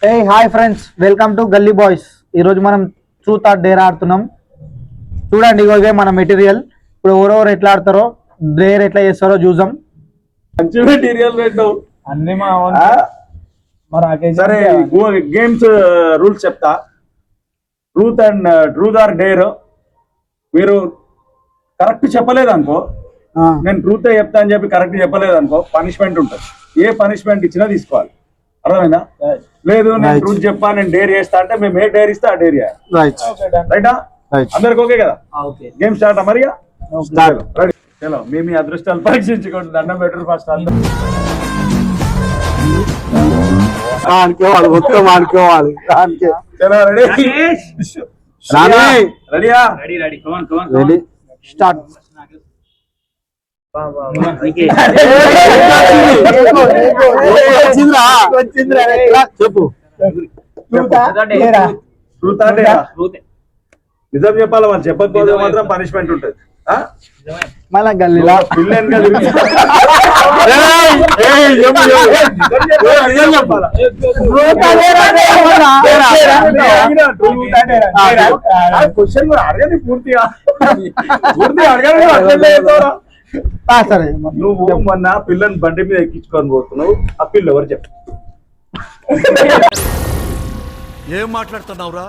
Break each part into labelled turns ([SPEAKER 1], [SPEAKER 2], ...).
[SPEAKER 1] A hi friends, welcome to గల్లీ boys. ఈరోజు మనం ట్రూత్ ఆర్ డేర్ ఆడుతున్నాం. చూడండి, ఇదే మన మెటీరియల్. ఇప్పుడు ఎవరెవరు ఎట్లా ఆడతారో, డేర్ ఎట్లా చేస్తారో చూద్దాం.
[SPEAKER 2] మంచి మెటీరియల్ పెట్టావు
[SPEAKER 1] అన్ని
[SPEAKER 2] సరే. గేమ్స్ రూల్స్ చెప్తా. Truth or dare. మీరు కరెక్ట్ చెప్పలేదు అనుకో, నేను ట్రూత్ చెప్తా అని చెప్పి కరెక్ట్ చెప్పలేదు అనుకో, పనిష్మెంట్ ఉంటుంది. ఏ పనిష్మెంట్ ఇచ్చినా తీసుకోవాలి. అర్థమైందా? లేదు నేను ట్రూత్ చెప్పా, నేను డేర్ చేస్తా అంటే మేము ఏ డేర్ ఇస్తా ఆ డేర్ రైటా? అందరికి ఓకే కదా? గేమ్ స్టార్ట్ మరి. చలో, మీ అదృష్టాలు పరీక్షించుకోండి. దండం పెట్టరు ఫస్ట్.
[SPEAKER 1] ఆడుకోవాలి.
[SPEAKER 2] చలో, రెడీయా?
[SPEAKER 1] Ready start. చెప్పు.
[SPEAKER 2] నిజం చెప్పాలి. వాళ్ళు చెప్పకపోతే మాత్రం పనిష్మెంట్ ఉంటుంది.
[SPEAKER 1] మళ్ళా గల్లీలా
[SPEAKER 2] పిల్లని క్వశ్చన్ కూడా అడగని పూర్తిగా అడగ.
[SPEAKER 1] సరే,
[SPEAKER 2] నువ్వు మొన్న పిల్లని బండి మీద ఎక్కించుకొని పోతున్నావు. ఆ పిల్ల ఎవరు చెప్పు?
[SPEAKER 3] ఏం మాట్లాడుతున్నావురా?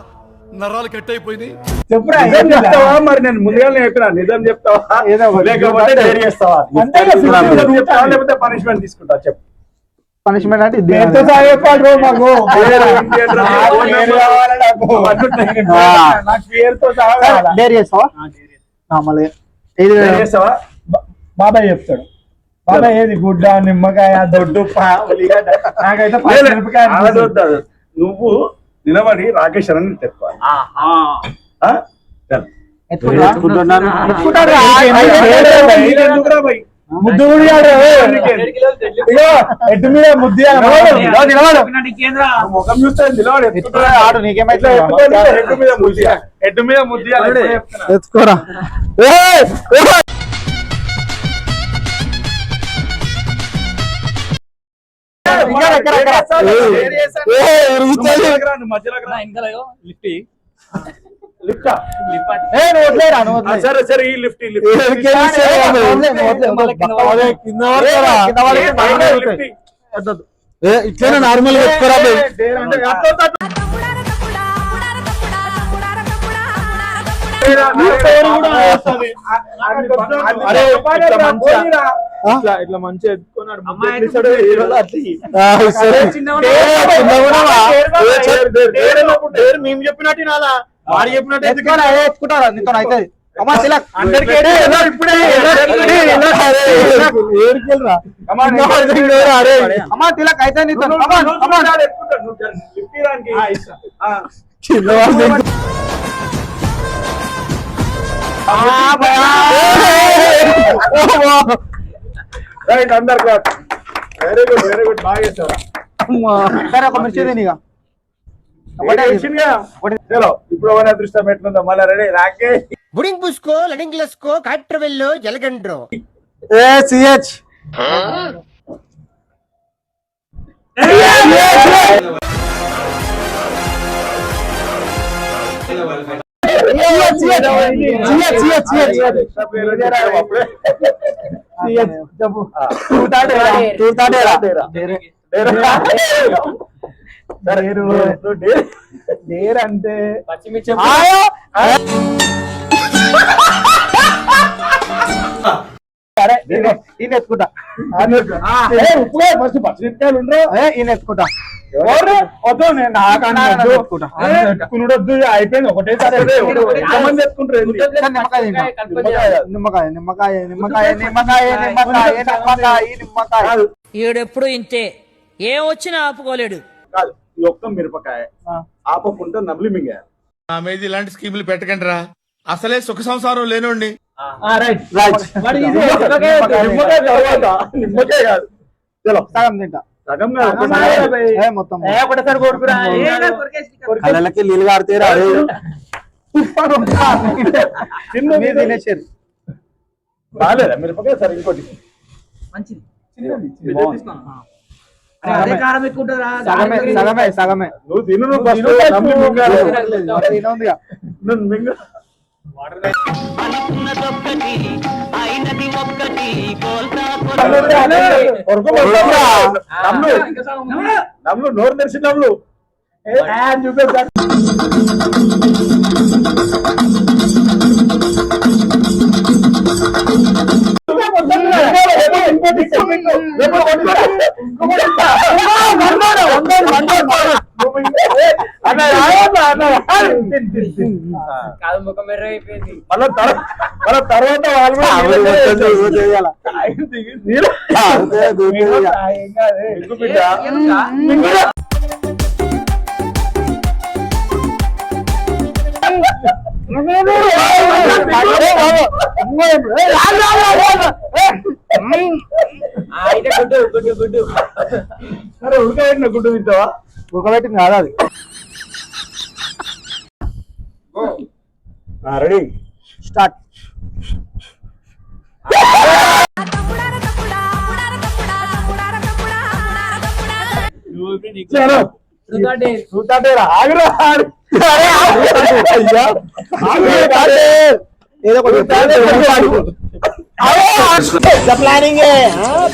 [SPEAKER 3] నరాలు కట్ అయిపోయింది.
[SPEAKER 2] చెప్తావా? మరి నేను ముందుగానే చెప్పినా, నిజం చెప్తావా లేకపోతే డైరీ చేస్తావా? లేకపోతే పనిష్మెంట్ తీసుకుంటా? చెప్పు.
[SPEAKER 1] పనిష్మెంట్ అంటే డేర్ చేస్తావా?
[SPEAKER 2] చేస్తావా?
[SPEAKER 4] బాబాయ్ చెప్తాడు. బాబాయ్ ఏది గుడ్డ, నిమ్మకాయ, దొడ్డు, నాకైతే
[SPEAKER 2] నువ్వు నిలబడి రాకేష్ అని తెచ్చుకోవాలి.
[SPEAKER 4] ముద్దు ఎట్టు మీద ముద్దు
[SPEAKER 2] ముఖం చూస్తే నిలబడి
[SPEAKER 1] ఆడు. నీకేమైతే
[SPEAKER 2] ఎట్టు మీద ముద్దు
[SPEAKER 1] తెచ్చుకోరా.
[SPEAKER 2] సరే సరే, ఈ లిఫ్ట్
[SPEAKER 1] ఇట్లనే నార్మల్ పెట్టుకోరా.
[SPEAKER 4] ఇట్లా మంచిగా ఎత్తుకున్నాడు. మేము చెప్పినట్టు నాదా వాడు చెప్పినట్టు
[SPEAKER 1] ఎత్తుకుంటారా? నీతో అయితే అమ్మా తిలక్ అమ్మా తిలక్ అయితే నీతో
[SPEAKER 2] రైట్. అందరు వెరీ గుడ్, వెరీ గుడ్. బాగా చేస్తావా?
[SPEAKER 1] సరే, ఒక మిర్చి తినిగా.
[SPEAKER 2] చలో, ఇప్పుడు ఎవరి అదృష్టం ఎట్లుందో మళ్ళీ రెడీ. రాకేష్
[SPEAKER 5] బుడింగ్ పుస్కో లడింగ్ లస్కో కాట్ర వెల్లో జలగండ్రో
[SPEAKER 1] సిహెచ్
[SPEAKER 4] డేర్ అంటే
[SPEAKER 1] సరే, ఈయన ఎత్తుకుంటా.
[SPEAKER 2] ఫస్ట్ పచ్చిమిరపకాయలు ఉండవు.
[SPEAKER 1] ఈయన ఎత్తుకుంటా.
[SPEAKER 4] వద్దు, నేను నాకునొద్దు. అయిపోయింది ఒకటేసారి. ఎంతమంది ఎత్తుకుంటారు?
[SPEAKER 1] నిమ్మకాయ నిమ్మకాయ నిమ్మకాయ నిమ్మకాయ నిమ్మకాయ నిమ్మకాయ నిమ్మకాయ.
[SPEAKER 6] ఈడెప్పుడు ఇంతే, ఏం వచ్చినా ఆపుకోలేడు.
[SPEAKER 2] కాదు, ఈ ఒక్క మిరపకాయ ఆపకుండా నమిలి మింగారు.
[SPEAKER 3] నా మీద ఇలాంటి స్కీములు పెట్టకండి రా. అసలే సుఖ సంసారం లేనోండి.
[SPEAKER 2] నిమ్మకాయ కాదు. చలో,
[SPEAKER 1] సగం తింటా.
[SPEAKER 2] సగం
[SPEAKER 1] మొత్తం
[SPEAKER 4] ఒకటేసారి కొడుకురా.
[SPEAKER 1] కళ్ళకి నీళ్ళు కాడితేరా. తినేసారు.
[SPEAKER 2] బాగాలేదా మిరపకాయ? సరే, ఇంకోటి
[SPEAKER 6] మంచిది.
[SPEAKER 1] సగమే సగమే సగమే
[SPEAKER 2] నువ్వు తిను, నువ్వు first నమ్మి మింగాలి.
[SPEAKER 1] తినవుందిగా.
[SPEAKER 2] నువ్వు మింగు. కొరకు కొడతావురా. నమ్ము నోరు తెరిచి నమ్ము. మళ్ళా తర్వాత ఉడకబెట్టిన గుడ్డు తింటావా?
[SPEAKER 1] ఉడకబెట్టింది కాదు అది.
[SPEAKER 2] Ready
[SPEAKER 1] start. ఏదో పెద్ద ప్లానింగ్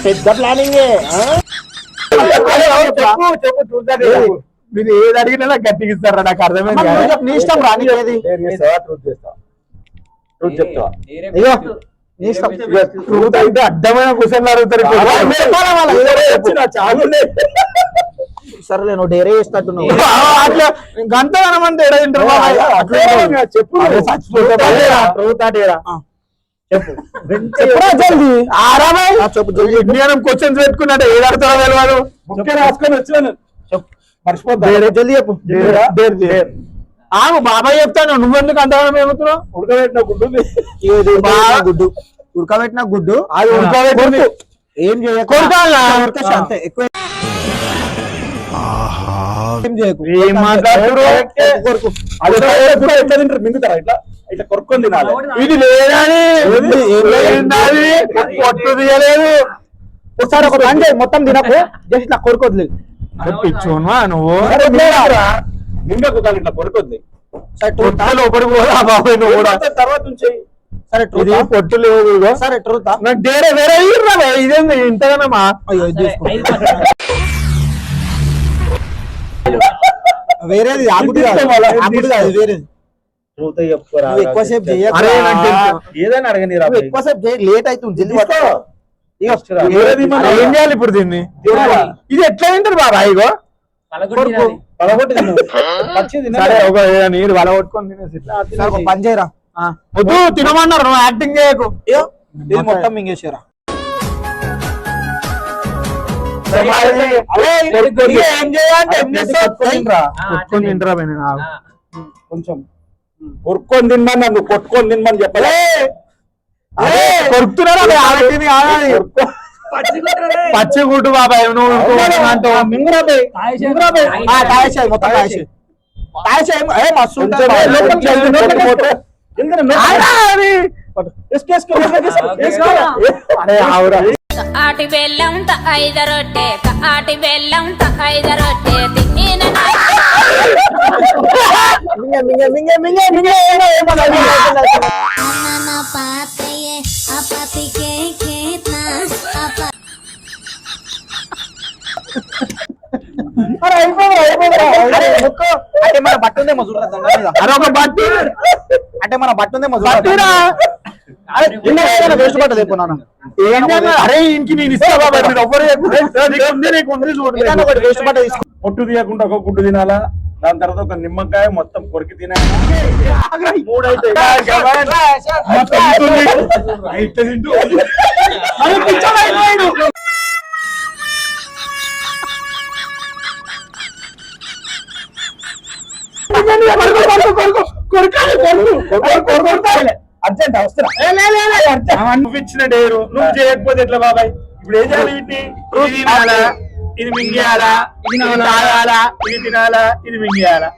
[SPEAKER 1] పెద్ద ప్లానింగ్.
[SPEAKER 4] మీరు ఏది అడిగినా నాకు గట్టిగా ఇస్తారా? నాకు అర్థమైంది కాదు.
[SPEAKER 1] నీ ఇష్టం రా. నీకేది
[SPEAKER 2] చెప్తావా?
[SPEAKER 1] అయ్యో నీ ఇష్టం.
[SPEAKER 4] ట్రూత్ అయితే అడ్డమైన క్వశ్చన్లు అడుగుతారు ఇప్పుడు.
[SPEAKER 1] సరేలే నువ్వు డేరే చేస్తున్నట్టున్నావు.
[SPEAKER 4] అట్లా గంతగనం అంటే ఎడ తింటారు చెప్పు. ట్రూత్ అడేరా చెప్పు.
[SPEAKER 1] జల్దీ
[SPEAKER 4] ఆరామై
[SPEAKER 1] చెప్పు జల్దీ.
[SPEAKER 4] నేను క్వశ్చన్స్ పెట్టుకున్నట్టు ఏది అడుగుతారో తెలియదు.
[SPEAKER 2] ముఖ్య రాసుకొని వచ్చినాను.
[SPEAKER 1] మర్చిపోతా. జల్దీ చెప్పు.
[SPEAKER 4] ఆగు బాబాయ్ చెప్తాను. నువ్వెందుకు అంతగానం ఏమవుతున్నావు?
[SPEAKER 2] ఉడకబెట్టిన గుడ్డు
[SPEAKER 1] గుడ్డు ఉడకబెట్టిన గుడ్డు
[SPEAKER 4] అది ఉడకబెట్టింది.
[SPEAKER 1] ఏం చేయకు.
[SPEAKER 4] కొడతానా?
[SPEAKER 1] అంతే. ఎక్కువ ఏం చేయకు.
[SPEAKER 4] ఏం మాట్లాడుతున్నారు?
[SPEAKER 1] కొరకు.
[SPEAKER 2] అది ఎట్లా తింటారు? మింగుతారా? ఇట్లా ఇట్లా కొరుక్కొని తినాలి.
[SPEAKER 4] ఇది లేదని పొట్టు తీయలేదు.
[SPEAKER 1] ఒకసారి ఒక పని చేయి. మొత్తం తినకు. జస్ట్ ఇట్లా కొరుకోద్లేదు.
[SPEAKER 4] పిచ్చోన్వా నువ్వు?
[SPEAKER 2] మింగకు కాదు, ఇట్లా కొరుకొద్ది.
[SPEAKER 1] సరే ట్రూత్.
[SPEAKER 4] లోపలికి పోదా బాబాయ్ నువ్వు కూడా?
[SPEAKER 2] తర్వాత నుంచి
[SPEAKER 1] సరే
[SPEAKER 4] ఇది
[SPEAKER 1] ట్రూత్.
[SPEAKER 4] పొట్టు లేదు ఇదిగో.
[SPEAKER 1] సరే ట్రూత్.
[SPEAKER 4] నాకు వేరే వేరే ఇర్రా ఇదేంది ఇంతగానమ్మా?
[SPEAKER 1] అయ్యో ఇది తీసుకో. వేరేది ఆగుడు కాదు. ఆగుడు కాదు వేరేది. నువ్వు ఎక్కువసేపు చేయకు.
[SPEAKER 4] అరే నాకు తెలుసు.
[SPEAKER 2] ఏదైనా అడగని
[SPEAKER 1] నువ్వు ఎక్కువసేపు చేయ. లేట్ అవుతుంది. జల్దీ పట్టుకో.
[SPEAKER 4] అరే ఏం చేయాలి ఇప్పుడు దీన్ని? ఇది ఎట్లా తింటారు బాబాయ్? ఇగో సరే ఒక నీరు వల కొట్టుకొని తినేసి ఇట్లా.
[SPEAKER 1] సరే ఒక పని చేయరా.
[SPEAKER 4] వద్దు తినమన్నారు, నువ్వు యాక్టింగ్ చేయకు.
[SPEAKER 1] అయ్యో ఇది మొత్తం మింగేసారా.
[SPEAKER 4] ఏం చేయాలంటే తింటరా
[SPEAKER 2] కొంచెం కొరుక్కొని తినమని నన్ను కొట్టుకొని తినమని చెప్పలే.
[SPEAKER 4] కొరుకుతున్నారా? పచ్చి గుడ్డు బాబాయ్ నువ్వు
[SPEAKER 1] మొత్తం మస్తు
[SPEAKER 7] ఆటి బెల్లం ఐద రొట్టె ఆటి బెల్లం ఐద రొట్టె తిన్న పాతయే అపతికే కేతనా
[SPEAKER 1] అంటే మన బట్ట ఉందేమో చూడరా.
[SPEAKER 4] అదొక బట్టి
[SPEAKER 1] అంటే మన బట్ట ఉందేమో చూడరా. వేస్ట్ పట్టదు ఎప్పుడు నాన్న.
[SPEAKER 4] అరే ఇంటికి నేను ఇస్తా బాబాయ్. మీరు ఎవ్వరు చూడండి.
[SPEAKER 1] వేస్ట్ పట్ట తీసుకో.
[SPEAKER 2] పొట్టు తీయకుండా ఒక గుడ్డు తినాలా, దాని తర్వాత ఒక నిమ్మకాయ మొత్తం కొరికి తినాలి. మూడైతే అర్జెంట్ అవసరం.
[SPEAKER 4] నువ్వు ఇచ్చిన డేరు నువ్వు చేయకపోతే ఎట్లా బాబాయ్? ఇప్పుడు ఏం చేయాలి? వీటిని ఇది తినాలా, ఇది మింగేయాలా, ఇది తాగాలా, ఇది తినాలా, ఇది మింగేయాలా?